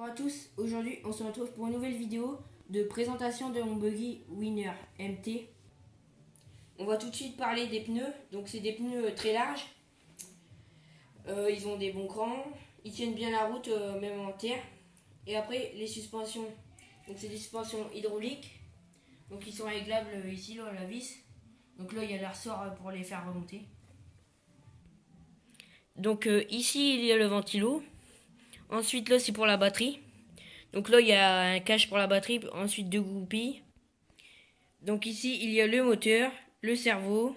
Bonjour à tous, aujourd'hui on se retrouve pour une nouvelle vidéo de présentation de mon buggy Winner MT. On va tout de suite parler des pneus, donc c'est des pneus très larges, ils ont des bons crans, ils tiennent bien la route même en terre. Et après les suspensions, donc c'est des suspensions hydrauliques, donc ils sont réglables ici là, à la vis. Donc là il y a les ressorts pour les faire remonter. Donc ici il y a le ventilo, ensuite là c'est pour la batterie. Donc là, il y a un cache pour la batterie, ensuite deux goupilles. Donc ici, il y a le moteur, le cerveau.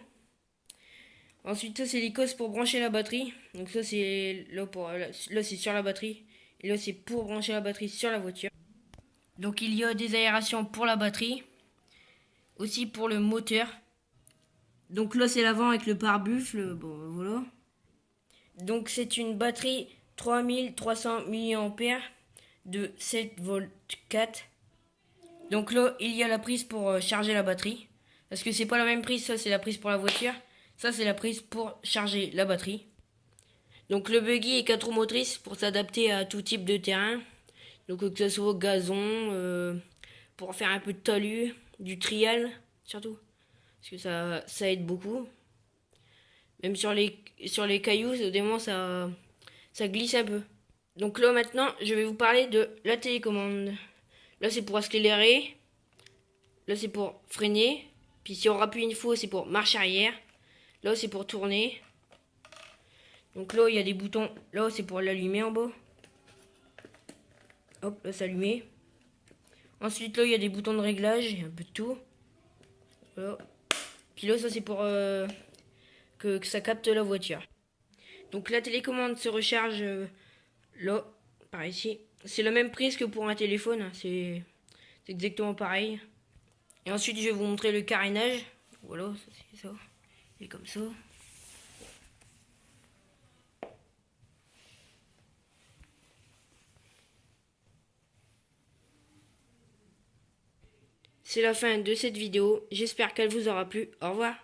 Ensuite, ça, c'est les cosses pour brancher la batterie. Donc ça, c'est là c'est sur la batterie. Et là, c'est pour brancher la batterie sur la voiture. Donc il y a des aérations pour la batterie. Aussi pour le moteur. Donc là, c'est l'avant avec le pare-buffle. Bon, voilà. Donc c'est une batterie 3300 mAh de 7 volts 4. Donc là, il y a la prise pour charger la batterie. Parce que c'est pas la même prise, ça c'est la prise pour la voiture. Ça c'est la prise pour charger la batterie. Donc le buggy est 4 roues motrices pour s'adapter à tout type de terrain. Donc que ce soit gazon, pour faire un peu de talus, du trial surtout. Parce que ça aide beaucoup. Même sur les cailloux, au moment ça glisse un peu. Donc là maintenant, je vais vous parler de la télécommande. Là c'est pour accélérer. Là, c'est pour freiner. Puis si on rappuie une fois, c'est pour marche arrière. Là, c'est pour tourner. Donc là, il y a des boutons. Là, c'est pour l'allumer en bas. Hop, là, c'est allumé. Ensuite, là, il y a des boutons de réglage. Il y a un peu de tout. Voilà. Puis là, ça, c'est pour que ça capte la voiture. Donc la télécommande se recharge là, par ici. C'est la même prise que pour un téléphone. Hein. C'est exactement pareil. Et ensuite, je vais vous montrer le carénage. Voilà, c'est ça. Et comme ça. C'est la fin de cette vidéo. J'espère qu'elle vous aura plu. Au revoir.